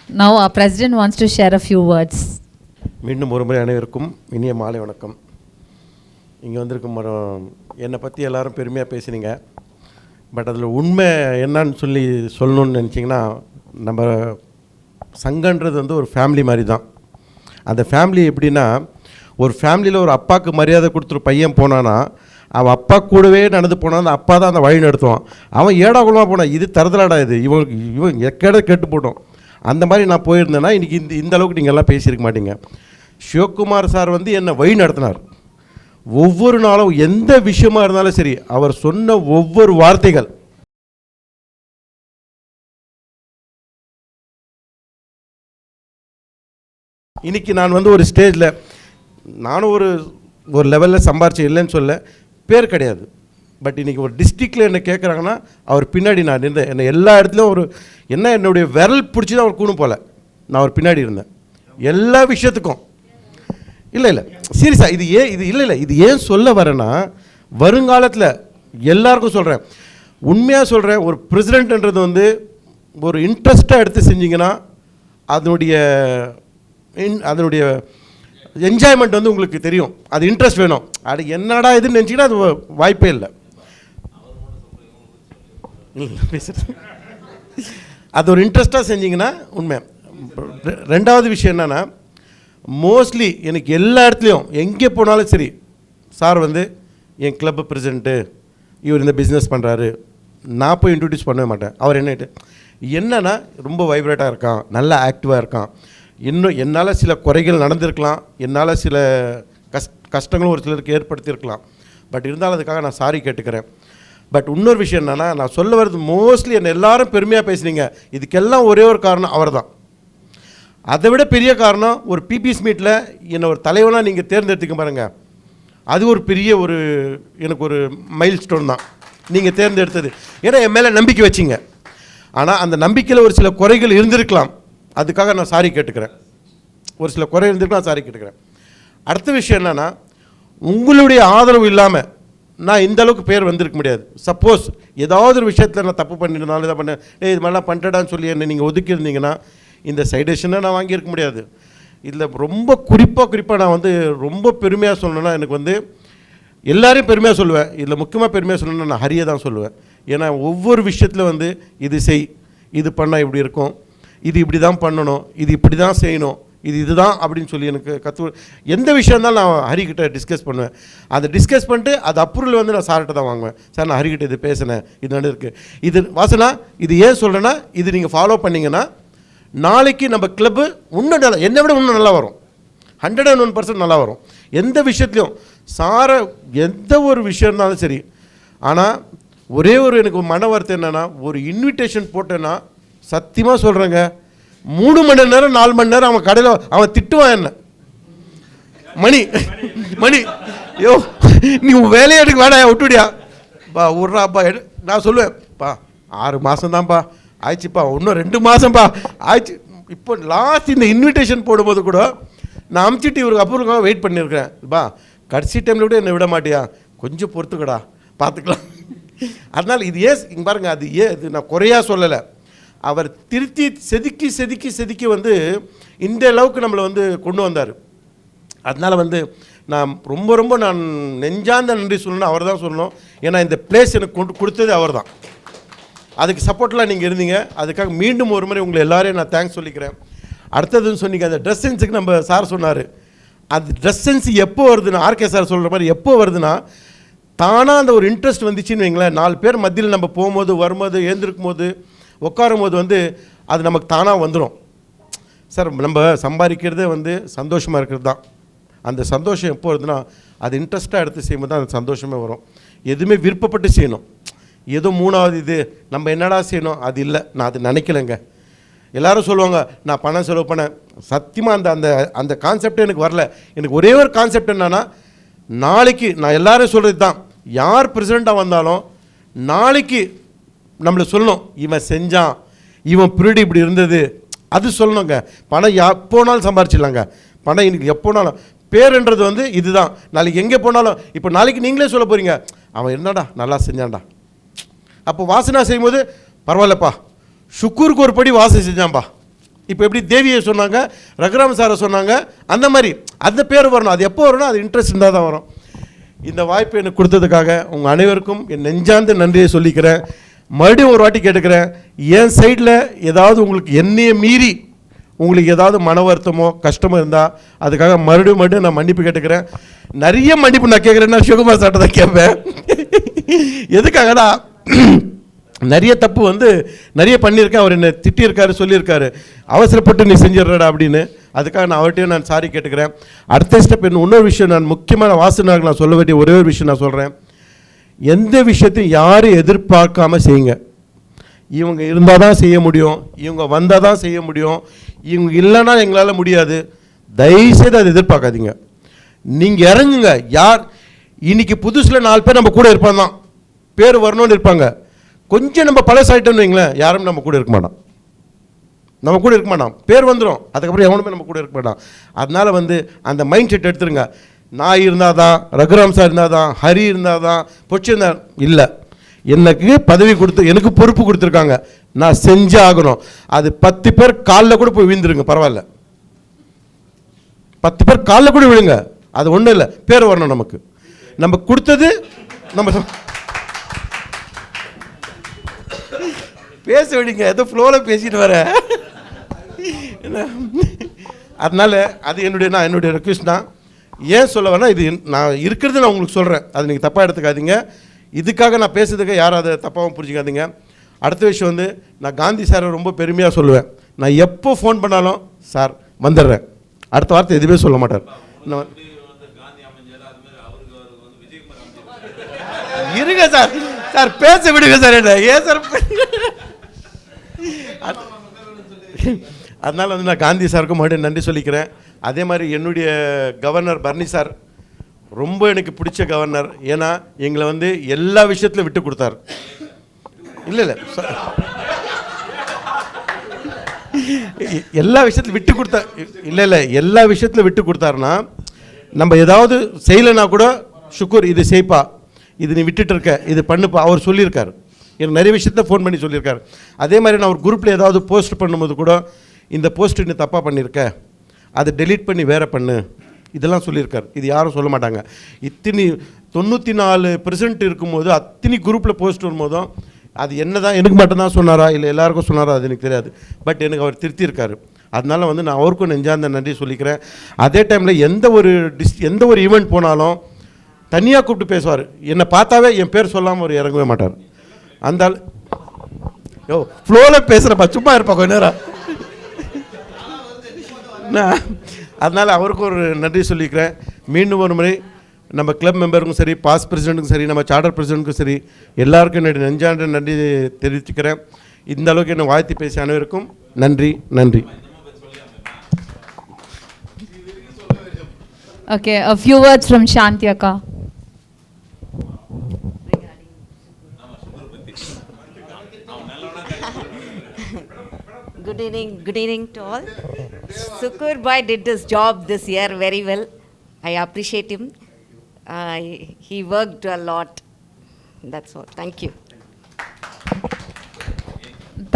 Now our president wants to share a few words. மீண்டும் ஒருமுறை அனைவருக்கும் இனிய மாலை வணக்கம். இங்கே வந்திருக்கும் என்னை பற்றி எல்லாரும் பெருமையாக பேசுனீங்க. பட் அதில் உண்மை என்னன்னு சொல்லணும்னு நினச்சிங்கன்னா, நம்ம சங்கன்றது வந்து ஒரு ஃபேமிலி மாதிரி தான். அந்த ஃபேமிலி எப்படின்னா, ஒரு ஃபேமிலியில் ஒரு அப்பாவுக்கு மரியாதை கொடுத்துரு பையன் போனான்னா, அவன் அப்பா கூடவே நடந்து போனான், அந்த அப்பா தான் அந்த வழி நடத்துவான். அவன் ஏடாகுலமாக போனான், இது தரதலாடா, இது இவன் எக்கேட கேட்டு போட்டோம். அந்த மாதிரி நான் போயிருந்தேன்னா இன்றைக்கி இந்த அளவுக்கு நீங்கள் எல்லாம் பேசியிருக்க மாட்டீங்க. சிவகுமார் சார் வந்து என்னை வழி நடத்தினார். ஒவ்வொரு நாளும் எந்த விஷயமா இருந்தாலும் சரி, அவர் சொன்ன ஒவ்வொரு வார்த்தைகள் இன்றைக்கி நான் வந்து ஒரு ஸ்டேஜில் நானும் ஒரு லெவலில் சம்பாரிச்சு இல்லைன்னு சொல்ல, பேர் கிடையாது. பட் இன்றைக்கி ஒரு டிஸ்ட்ரிக்டில் என்ன கேட்குறாங்கன்னா, அவர் பின்னாடி நான் இருந்தேன். என்னை எல்லா இடத்துலையும் என்னுடைய விரல் பிடிச்சி தான் அவர் கூணும் போல நான் அவர் பின்னாடி இருந்தேன் எல்லா விஷயத்துக்கும். இல்லை சீரியஸாக இது ஏன் சொல்ல வரேன்னா, வருங்காலத்தில் எல்லாருக்கும் சொல்கிறேன், உண்மையாக சொல்கிறேன், ஒரு பிரசிடெண்ட்ன்றது வந்து ஒரு இன்ட்ரெஸ்ட்டாக எடுத்து செஞ்சிங்கன்னா அதனுடைய என்ஜாய்மெண்ட் வந்து உங்களுக்கு தெரியும். அது இன்ட்ரெஸ்ட் வேணும். அது என்னடா இதுன்னு நினச்சிங்கன்னா அது வாய்ப்பே இல்லை. அது ஒரு இன்ட்ரெஸ்ட்டாக செஞ்சிங்கன்னா உண்மை. ரெண்டாவது விஷயம் என்னென்னா, மோஸ்ட்லி எனக்கு எல்லா இடத்துலையும் எங்கே போனாலும் சரி, சார் வந்து என் கிளப்பு பிரசிடெண்ட்டு, இவர் இந்த பிஸ்னஸ் பண்ணுறாரு, நான் போய் இன்ட்ரடியூஸ் பண்ணவே மாட்டேன். அவர் என்னன்னா ரொம்ப வைப்ரேட்டாக இருக்கான், நல்லா ஆக்டிவாக இருக்கான். இன்னும் என்னால் சில குறைகள் நடந்திருக்கலாம், என்னால் சில கஷ்டங்களும் ஒரு சிலருக்கு ஏற்படுத்தியிருக்கலாம். பட் இருந்தாலும் அதுக்காக நான் சாரி கேட்டுக்கிறேன். பட் இன்னொரு விஷயம் என்னென்னா, நான் சொல்ல வர்றது மோஸ்ட்லி என்னை எல்லாரும் பெருமையாக பேசுனீங்க, இதுக்கெல்லாம் ஒரே ஒரு காரணம் அவர் தான். அதை விட பெரிய காரணம், ஒரு பிபிஎஸ் மீட்டில் என்னை ஒரு தலைவனாக நீங்கள் தேர்ந்தெடுத்துக்க பாருங்கள், அது ஒரு பெரிய எனக்கு ஒரு மைல் ஸ்டோன் தான் நீங்கள் தேர்ந்தெடுத்தது. ஏன்னா என் மேலே நம்பிக்கை வச்சிங்க. ஆனால் அந்த நம்பிக்கையில் ஒரு சில குறைகள் இருந்திருக்கலாம், அதுக்காக நான் சாரி கேட்டுக்கிறேன். ஒரு சில குறை இருந்திருக்கலாம், சாரி கேட்டுக்கிறேன். அடுத்த விஷயம் என்னென்னா, உங்களுடைய ஆதரவு இல்லாமல் நான் இந்த அளவுக்கு பேர் வந்திருக்க முடியாது. சப்போஸ் ஏதாவது ஒரு விஷயத்தில் நான் தப்பு பண்ணியிருந்தாலும் இதை பண்ணேன், இது மாதிரிலாம் பண்ணிட்டடான்னு சொல்லி என்னை நீங்கள் ஒதுக்கியிருந்தீங்கன்னா இந்த சைடேஷனை நான் வாங்கியிருக்க முடியாது. இதில் ரொம்ப குறிப்பாக நான் வந்து ரொம்ப பெருமையாக சொல்லணுன்னா, எனக்கு வந்து எல்லாரையும் பெருமையாக சொல்லுவேன். இதில் முக்கியமாக பெருமையாக சொல்லணுன்னா நான் ஹரியை தான் சொல்லுவேன். ஏன்னா ஒவ்வொரு விஷயத்தில் வந்து இது செய், இது பண்ணால் இப்படி இருக்கும், இது இப்படி தான் பண்ணணும், இது இப்படி தான் செய்யணும், இதுதான் அப்படின்னு சொல்லி எனக்கு எந்த விஷயம் இருந்தாலும் நான் ஹரிக்கிட்ட டிஸ்கஸ் பண்ணுவேன். அதை டிஸ்கஸ் பண்ணிட்டு அது அப்ரூவல் வந்து நான் சார்கிட்ட தான் வாங்குவேன். சார் நான் ஹரிக்கிட்ட இது பேசினேன், இது நடந்து இருக்குது, இது வாசனா, இது ஏன் சொல்கிறேன்னா, இது நீங்கள் ஃபாலோ பண்ணிங்கன்னா நாளைக்கு நம்ம கிளப்பு இன்னும் நல்லா, என்னை விட இன்னும் நல்லா வரும், 101% நல்லா வரும். எந்த விஷயத்துலையும் சாரை எந்த ஒரு விஷயம் இருந்தாலும் சரி. ஆனால் ஒரே எனக்கு மன வருத்தம் என்னென்னா, ஒரு இன்விடேஷன் போட்டேன்னா சத்தியமாக சொல்கிறேங்க, 3 மணி நேரம் 4 மணி நேரம் அவன் கடையில் அவன் திட்டுவான் என்ன, மணி ஐயோ நீ வேலையை எடுக்க வேணா விட்டுடியா பா, விட்றாப்பா நான் சொல்லுவேன், பா 6 மாதம் தான்ப்பா ஆயிடுச்சுப்பா, இன்னும் 2 மாதம்ப்பா ஆயிடுச்சு. இப்போ லாஸ்ட் இந்த இன்விடேஷன் போடும்போது கூட நான் அமுச்சிட்டு இவருக்கு அப்புறம் வெயிட் பண்ணியிருக்கிறேன், பா கடைசி டைமில் கூட என்னை விட மாட்டியா, கொஞ்சம் பொறுத்துக்கடா பார்த்துக்கலாம். அதனால் இது இங்கே பாருங்கள், அது இது நான் குறையாக சொல்லலை, அவர் திருத்தி செதுக்கி வந்து இந்த அளவுக்கு நம்மளை வந்து கொண்டு வந்தார். அதனால் வந்து நான் ரொம்ப நான் நெஞ்சார்ந்த நன்றி சொல்லணும், அவர் தான் சொல்லணும். ஏன்னா இந்த பிளேஸ் எனக்கு கொடுத்தது அவர் தான். அதுக்கு சப்போர்ட்லாம் நீங்கள் இருந்தீங்க. அதுக்காக மீண்டும் ஒரு முறை உங்களை எல்லாரையும் நான் தேங்க்ஸ் சொல்லிக்கிறேன். அடுத்ததுன்னு சொன்னீங்க, அந்த ட்ரெஸ் சென்ஸுக்கு நம்ம சார் சொன்னார், அது ட்ரெஸ் சென்ஸ் எப்போ வருதுன்னா, ஆர்கே சார் சொல்கிற மாதிரி எப்போ வருதுன்னா, தானாக அந்த ஒரு இன்ட்ரெஸ்ட் வந்துச்சுன்னு வைங்களேன், 4 பேர் மத்தியில் நம்ம போகும்போது வரும்போது எழுந்திருக்கும் போது உட்காரும் போது வந்து அது நமக்கு தானாக வந்துடும். சார் நம்ம சம்பாதிக்கிறதே வந்து சந்தோஷமாக இருக்கிறது தான். அந்த சந்தோஷம் எப்போ வருதுன்னா, அது இன்ட்ரெஸ்ட்டாக எடுத்து செய்யும்போது தான் அந்த சந்தோஷமே வரும். எதுவுமே விருப்பப்பட்டு செய்யணும், ஏதோ 3வது இது நம்ம என்னடா செய்யணும் அது இல்லை, நான் அது நினைக்கலைங்க. எல்லோரும் சொல்லுவாங்க நான் பணம் செலவு பண்ணேன், சத்தியமாக அந்த அந்த கான்செப்டே எனக்கு வரல. எனக்கு ஒரே ஒரு கான்செப்ட் என்னன்னா, நாளைக்கு நான் எல்லோரும் சொல்கிறது தான், யார் பிரசிடெண்ட்டாக வந்தாலும் நாளைக்கு நம்மளை சொல்லணும், இவன் செஞ்சான், இவன் பீரியட் இப்படி இருந்தது, அது சொல்லணுங்க. பணம் எப்போனாலும் சம்பாரிச்சிடலாங்க. பணம் இன்னைக்கு எப்போனாலும், பேருன்றது வந்து இதுதான். நாளைக்கு எங்கே போனாலும், இப்போ நாளைக்கு நீங்களே சொல்ல போகிறீங்க, அவன் என்னடா நல்லா செஞ்சான்டா. அப்போ வாசனா செய்யும்போது பரவாயில்லப்பா, ஷுக்கூருக்கு ஒரு படி வாசனை செஞ்சான்பா, இப்போ எப்படி தேவியை சொன்னாங்க, ரகுராம் சாரை சொன்னாங்க, அந்த மாதிரி அந்த பேர் வரணும். அது எப்போ வரணும்? அது இன்ட்ரெஸ்ட் இருந்தால் தான் வரும். இந்த வாய்ப்பு எனக்கு கொடுத்ததுக்காக உங்கள் அனைவருக்கும் என் நெஞ்சார்ந்த நன்றியை சொல்லிக்கிறேன். மறுபடியும் ஒரு வாட்டி கேட்டுக்கிறேன், என் சைடில் ஏதாவது உங்களுக்கு என்னையை மீறி உங்களுக்கு ஏதாவது மன வருத்தமோ கஷ்டமோ இருந்தால் அதுக்காக மறுபடியும் நான் மன்னிப்பு கேட்டுக்கிறேன். நிறைய மன்னிப்பு நான் கேட்குறேன்னா சிவகுமார் சார்ட்ட தான் கேட்பேன். எதுக்காகனா நிறைய தப்பு வந்து நிறைய பண்ணியிருக்கேன். அவர் என்னை திட்டியிருக்காரு, சொல்லியிருக்காரு, அவசரப்பட்டு நீ செஞ்சிடறடா அப்படின்னு. அதுக்காக நான் அவர்கிட்டையும் நான் சாரி கேட்டுக்கிறேன். அடுத்த ஸ்டெப் இன்னொரு விஷயம், நான் முக்கியமான வாசனாக நான் சொல்ல வேண்டிய ஒரே ஒரு விஷயம் நான் சொல்கிறேன். எந்த விஷயத்தையும் யாரும் எதிர்பார்க்காம செய்யுங்க. இவங்க இருந்தால் தான் செய்ய முடியும், இவங்க வந்தால் தான் செய்ய முடியும், இவங்க இல்லைன்னா எங்களால் முடியாது. தயவுசெய்து அதை எதிர்பார்க்காதீங்க. நீங்கள் இறங்குங்க. யார் இன்னைக்கு புதுசில் 4 பேர் நம்ம கூட இருப்பான் தான், பேர் வரணும்னு இருப்பாங்க. கொஞ்சம் நம்ம பழசாயிட்டோன்னு வைங்களேன், யாரும் நம்ம கூட இருக்க மாட்டோம், நம்ம கூட இருக்க மாட்டோம். பேர் வந்துடும், அதுக்கப்புறம் எவனுமே நம்ம கூட இருக்க மாட்டான். அதனால் வந்து அந்த மைண்ட் செட் எடுத்துருங்க. நான் இருந்தால் தான், ரகுராம் சார் இருந்தால் தான், ஹரி இருந்தால் தான், பொச்சு இருந்தால் இல்லை. எனக்கு பதவி கொடுத்து எனக்கு பொறுப்பு கொடுத்துருக்காங்க, நான் செஞ்சே ஆகணும். அது 10 பேர் காலில் கூட போய் விழுந்துருங்க, பரவாயில்ல. 10 பேர் காலில் கூட விழுங்க, அது ஒன்றும் இல்லை. பேர் வரணும் நமக்கு. நம்ம கொடுத்தது நம்ம பேச விடுங்க, ஏதோ ஃப்ளோவில் பேசிட்டு வர. அதனால் அது என்னுடைய ரெக்வெஸ்ட் தான். ஏன் சொல்ல வேணா, இது நான் இருக்கிறது நான் உங்களுக்கு சொல்கிறேன், அது நீங்கள் தப்பாக எடுத்துக்காதீங்க. இதுக்காக நான் பேசுறதுக்கு யாரும் அதை தப்பாகவும் புரிஞ்சுக்காதீங்க. அடுத்த விஷயம் வந்து, நான் காந்தி சாரை ரொம்ப பெருமையாக சொல்லுவேன். நான் எப்போ ஃபோன் பண்ணாலும் சார் வந்துடுறேன், அடுத்த வார்த்தை எதுவுமே சொல்ல மாட்டார். இருங்க சார், சார் பேச விடுங்க சார், என்ன ஏன் சார்? அதனால் வந்து நான் காந்தி சாருக்கும் மறுபடியும் நன்றி சொல்லிக்கிறேன். அதே மாதிரி என்னுடைய கவர்னர் பர்னி சார் ரொம்ப எனக்கு பிடிச்ச கவர்னர். ஏன்னா எங்களை வந்து எல்லா விஷயத்துலையும் விட்டு கொடுத்தார். இல்லை எல்லா விஷயத்துலையும் விட்டு கொடுத்தா இல்லை எல்லா விஷயத்துலையும் விட்டு கொடுத்தாருன்னா, நம்ம ஏதாவது செய்யலைன்னா கூட சுக்குர், இது செய்ப்பா, இது நீ விட்டுட்டு இருக்க, இது பண்ணுப்பா, அவர் சொல்லியிருக்காரு. எனக்கு நிறைய விஷயத்த ஃபோன் பண்ணி சொல்லியிருக்காரு. அதே மாதிரி நான் ஒரு குரூப்பில் ஏதாவது போஸ்ட் பண்ணும்போது கூட, இந்த போஸ்ட் நீ தப்பாக பண்ணியிருக்க, அதை டெலீட் பண்ணி வேறு பண்ணு, இதெல்லாம் சொல்லியிருக்காரு. இது யாரும் சொல்ல மாட்டாங்க. 94% இருக்கும்போது அத்தனை குரூப்பில் போஸ்ட் வரும்போதும் அது என்ன தான் எனக்கு மட்டும்தான் சொன்னாரா இல்லை எல்லாருக்கும் சொன்னாரா அது எனக்கு தெரியாது. பட் எனக்கு அவர் திருத்தியிருக்காரு. அதனால் வந்து நான் அவருக்கும் நெஞ்சார்ந்த நன்றி சொல்லிக்கிறேன். அதே டைமில் எந்த ஒரு ஈவெண்ட் போனாலும் தனியாக கூப்பிட்டு பேசுவார். என்னை பார்த்தாவே என் பேர் சொல்லாமல் அவர் இறங்கவே மாட்டார். அந்த ஆள் ஃப்ளோவில் பேசுகிறப்பா, சும்மா இருப்பா கொஞ்ச நேரம். அதனால் அவருக்கு ஒரு நன்றி சொல்லிக்கிறேன். மீண்டும் ஒரு முறை நம்ம கிளப் மெம்பருக்கும் சரி, பாஸ் பிரசிடெண்ட்டுக்கும் சரி, நம்ம சார்ட்டர் பிரசிடெண்ட்டுக்கும் சரி, எல்லாருக்கும் என்னுடைய நெஞ்சார்ந்த நன்றி தெரிவிச்சுக்கிறேன். இந்த அளவுக்கு என்னை வாழ்த்தி பேசிய அனைவருக்கும் நன்றி. நன்றி. Okay, a few words from Shanti Akka. Good evening to all. Sukur Bhai did his job this year very well. I appreciate him. He worked a lot. That's all. Thank you.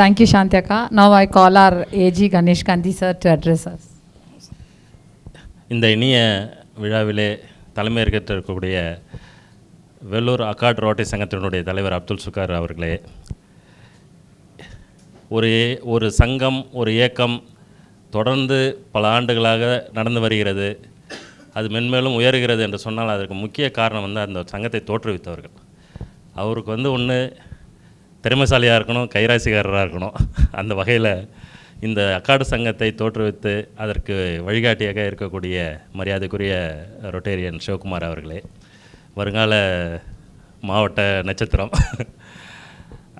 Thank you, Shanti Akka. Now I call our AG Ganesh Kanti sir to address us. இந்த இனிய விழாவிலே தலைமையேற்கக்கூடிய Vellur accord rotary சங்கத்தினுடைய தலைவர் அப்துல் சுக்கார் அவர்களே, ஒரு சங்கம், ஒரு இயக்கம் தொடர்ந்து பல ஆண்டுகளாக நடந்து வருகிறது, அது மென்மேலும் உயர்கிறது என்று சொன்னால் அதற்கு முக்கிய காரணம் வந்து அந்த சங்கத்தை தோற்றுவித்தவர்கள். அவருக்கு வந்து ஒன்று திறமைசாலியாக இருக்கணும், கைராசிகாரராக இருக்கணும். அந்த வகையில் இந்த அக்காடு சங்கத்தை தோற்றுவித்து அதற்கு வழிகாட்டியாக இருக்கக்கூடிய மரியாதைக்குரிய ரொட்டேரியன் சிவகுமார் அவர்களே, வருங்கால மாவட்ட நட்சத்திரம்.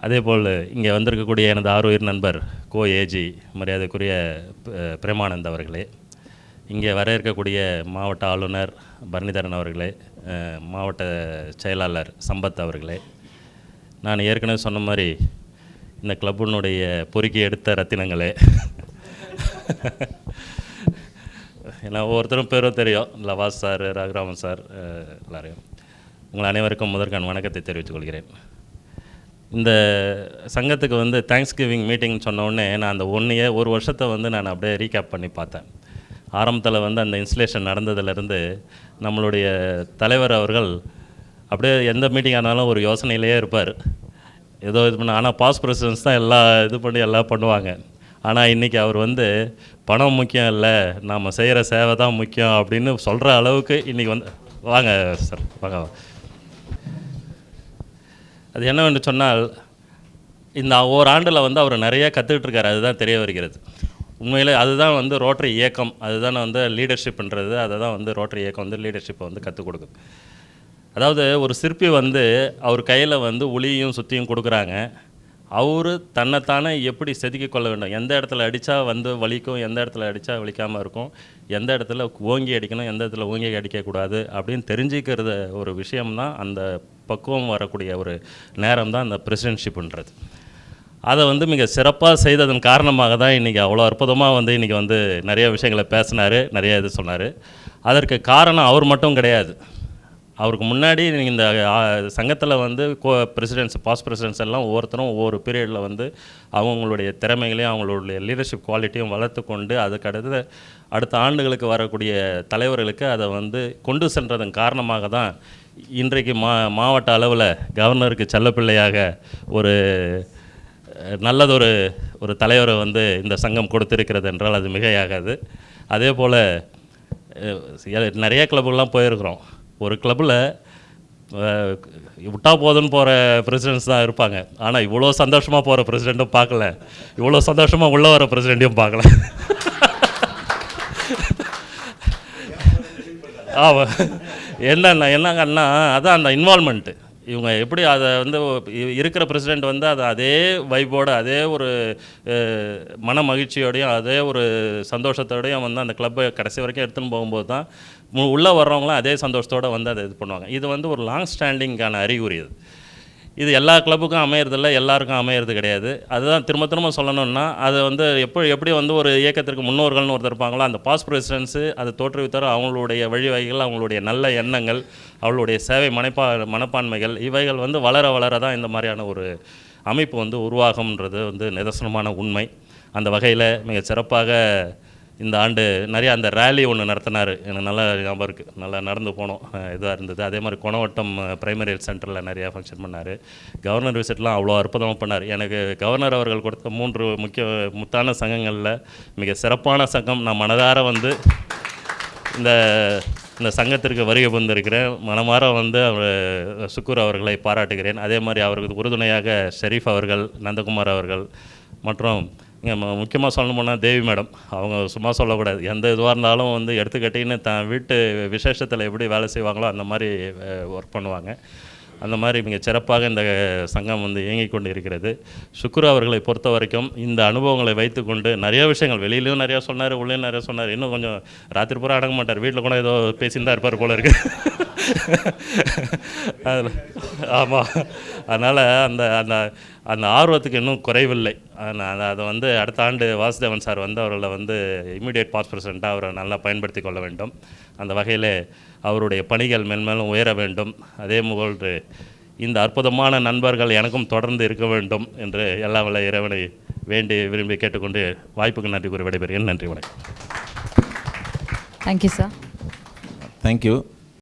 அதேபோல் இங்கே வந்திருக்கக்கூடிய எனது ஆரோக்கிய நண்பர் கோ ஏஜி மரியாதைக்குரிய பிரேமானந்த் அவர்களே, இங்கே வர இருக்கக்கூடிய மாவட்ட ஆளுநர் பரணிதரன் அவர்களே, மாவட்ட செயலாளர் சம்பத் அவர்களே, நான் ஏற்கனவே சொன்ன மாதிரி இந்த கிளப்பினுடைய பொறுக்கி எடுத்த ரத்தினங்களே, ஏன்னா ஒவ்வொருத்தரும் பேரும் தெரியும், லவாஸ் சார், ரகுராமன் சார், எல்லாரையும் உங்கள் அனைவருக்கும் முதற்கான வணக்கத்தை தெரிவித்துக் கொள்கிறேன். இந்த சங்கத்துக்கு வந்து தேங்க்ஸ் கிவிங் மீட்டிங் சொன்ன உடனே நான் அந்த ஒரு வருஷத்தை வந்து நான் அப்படியே ரீகேப் பண்ணி பார்த்தேன். ஆரம்பத்தில் வந்து அந்த இன்ஸ்டலேஷன் நடந்ததுலேருந்து நம்மளுடைய தலைவர் அவர்கள் அப்படியே எந்த மீட்டிங் ஆனாலும் ஒரு யோசனையிலேயே இருப்பார். ஏதோ இது பண்ண, ஆனால் பாஸ் பிரசிடென்ட்ஸ் தான் எல்லாம் பண்ணுவாங்க. ஆனால் இன்றைக்கி அவர் வந்து பணம் முக்கியம் இல்லை, நாம் செய்கிற சேவை தான் முக்கியம் அப்படின்னு சொல்கிற அளவுக்கு இன்றைக்கி வந்து வாங்க சார் வாங்க. அது என்னவென்று சொன்னால், இந்த ஓராண்டில் வந்து அவர் நிறைய கற்றுக்கிட்டு அதுதான் தெரிய வருகிறது. உண்மையிலே அதுதான் வந்து ரோட்டரி இயக்கம், அதுதான் வந்து லீடர்ஷிப்ன்றது, அதை தான் வந்து ரோட்டரி இயக்கம் வந்து லீடர்ஷிப்பை வந்து கற்றுக் கொடுக்குது. அதாவது ஒரு சிற்பி வந்து அவர் கையில் வந்து உளியும் சுற்றியும் கொடுக்குறாங்க. அவர் தன்னைத்தானே எப்படி செதுக்கிக் கொள்ள வேண்டும், எந்த இடத்துல அடித்தா வந்து வலிக்கும், எந்த இடத்துல அடித்தா வலிக்காமல் இருக்கும், எந்த இடத்துல ஓங்கி அடிக்கணும், எந்த இடத்துல ஓங்கி அடிக்கக்கூடாது அப்படின்னு தெரிஞ்சிக்கிறது ஒரு விஷயம்தான். அந்த பக்குவம் வரக்கூடிய ஒரு நேரம் தான் அந்த பிரசிடென்ட்ஷிப்ன்றது. அதை வந்து மிக சிறப்பாக செய்ததன் காரணமாக தான் இன்றைக்கி அவ்வளோ அற்புதமாக வந்து இன்றைக்கி வந்து நிறைய விஷயங்களை பேசினார், நிறைய இது சொன்னார். அதற்கு காரணம் அவர் மட்டும் கிடையாது. அவருக்கு முன்னாடி இந்த சங்கத்தில் வந்து பாஸ் பிரசிடென்ட்ஸ் எல்லாம் ஒவ்வொருத்தரும் ஒவ்வொரு பீரியடில் வந்து அவங்களுடைய திறமைகளையும் அவங்களுடைய லீடர்ஷிப் குவாலிட்டியும் வளர்த்து கொண்டு அதுக்கு அடுத்த ஆண்டுகளுக்கு வரக்கூடிய தலைவர்களுக்கு அதை வந்து கொண்டு சென்றதன் காரணமாக தான் இன்றைக்கு மாவட்ட அளவில் கவர்னருக்கு செல்லப்பிள்ளையாக ஒரு நல்லதொரு தலைவரை வந்து இந்த சங்கம் கொடுத்திருக்கிறது என்றால் அது மிகையாகாது. அதே போல் நிறைய கிளப்புகள்லாம் போயிருக்கிறோம். ஒரு கிளப்பில் விட்டா போதுன்னு போகிற பிரசிடென்ட்ஸ் தான் இருப்பாங்க. ஆனால் இவ்வளோ சந்தோஷமாக போகிற பிரசிடெண்ட்டும் பார்க்கல, இவ்வளோ சந்தோஷமாக உள்ளே வர பிரசிடெண்ட்டையும் பார்க்கல. ஆமாம், என்னங்கன்னா அதான் அந்த இன்வால்மெண்ட்டு. இவங்க எப்படி அதை வந்து இருக்கிற பிரசிடெண்ட் வந்து அதை அதே வைப்போடு அதே ஒரு மன மகிழ்ச்சியோடையும் அதே ஒரு சந்தோஷத்தோடையும் வந்து அந்த கிளப்பை கடைசி வரைக்கும் எடுத்துன்னு போகும்போது தான் உள்ளே வர்றவங்களாம் அதே சந்தோஷத்தோடு வந்து அதை இது பண்ணுவாங்க. இது வந்து ஒரு லாங் ஸ்டாண்டிங்கான அறிகுறி. இது எல்லா கிளப்புக்கும் அமையறதில்ல, எல்லாருக்கும் அமையிறது கிடையாது. அதுதான் திரும்ப சொல்லணும்னா, அது வந்து எப்படி வந்து ஒரு இயக்கத்திற்கு முன்னோர்கள்னு ஒருத்தர் இருப்பாங்களோ, அந்த பாஸ் பிரசிடென்ட்ஸு அதை தோற்றுவித்தார். அவங்களுடைய வழிவகைகள், அவங்களுடைய நல்ல எண்ணங்கள், அவங்களுடைய சேவை மனப்பான்மைகள் இவைகள் வந்து வளர தான் இந்த மாதிரியான ஒரு அமைப்பு வந்து உருவாகும்ன்றது வந்து நிதர்சனமான உண்மை. அந்த வகையில் மிக சிறப்பாக இந்த ஆண்டு நிறையா அந்த ரேலி ஒன்று நடத்தினார். எனக்கு நல்லா ஞாபகம் இருக்குது, நல்லா நடந்து போனோம், இதாக இருந்தது. அதே மாதிரி கொணவட்டம் பிரைமரி ஹெல்த் சென்டரில் நிறையா ஃபங்க்ஷன் பண்ணார். கவர்னர் விசிட்லாம் அவ்வளோ அற்புதமாக பண்ணார். எனக்கு கவர்னர் அவர்கள் கொடுத்த 3 முத்தான சங்கங்களில் மிக சிறப்பான சங்கம், நான் மனதார வந்து இந்த சங்கத்திற்கு வருகை வந்திருக்கிறேன். மனமாற வந்து சுக்கூர் அவர்களை பாராட்டுகிறேன். அதே மாதிரி அவருக்கு உறுதுணையாக ஷெரீஃப் அவர்கள், நந்தகுமார் அவர்கள் மற்றும் இங்கே முக்கியமாக சொல்லணும் போனால் தேவி மேடம், அவங்க சும்மா சொல்லக்கூடாது. எந்த இதுவாக இருந்தாலும் வந்து எடுத்துக்கட்டின்னு தான் வீட்டு விசேஷத்தில் எப்படி வேலை செய்வாங்களோ அந்த மாதிரி ஒர்க் பண்ணுவாங்க. அந்த மாதிரி மிக சிறப்பாக இந்த சங்கம் வந்து இயங்கிக் கொண்டு இருக்கிறது. சுக்குரு அவர்களை பொறுத்த வரைக்கும் இந்த அனுபவங்களை வைத்துக்கொண்டு நிறைய விஷயங்கள் வெளியிலையும் நிறையா சொன்னார், உள்ளேயும் நிறையா சொன்னார். இன்னும் கொஞ்சம் ராத்திரி பூரா அடங்க மாட்டார், வீட்டில் கூட ஏதோ பேசின்னு தான் இருப்பார் போல இருக்கு. அதில் ஆமாம், அதனால் அந்த அந்த அந்த ஆர்வத்துக்கு இன்னும் குறைவில்லை. அதை வந்து அடுத்த ஆண்டு வாசுதேவன் சார் வந்து அவர்களை வந்து இம்மிடியேட் பாஸ் பிரசிடெண்ட்டாக அவரை நல்லா பயன்படுத்தி கொள்ள வேண்டும். அந்த வகையில் அவருடைய பணிகள் மென்மேலும் உயர வேண்டும். அதே போன்று இந்த அற்புதமான நண்பர்கள் எனக்கும் தொடர்ந்து இருக்க வேண்டும் என்று எல்லா வல்ல இறைவனை வேண்டி விரும்பி கேட்டுக்கொண்டு வாய்ப்புக்கு நன்றி கூறி விடைபெறுகிறேன். நன்றி, வணக்கம். Thank you sir. தேங்க்யூ.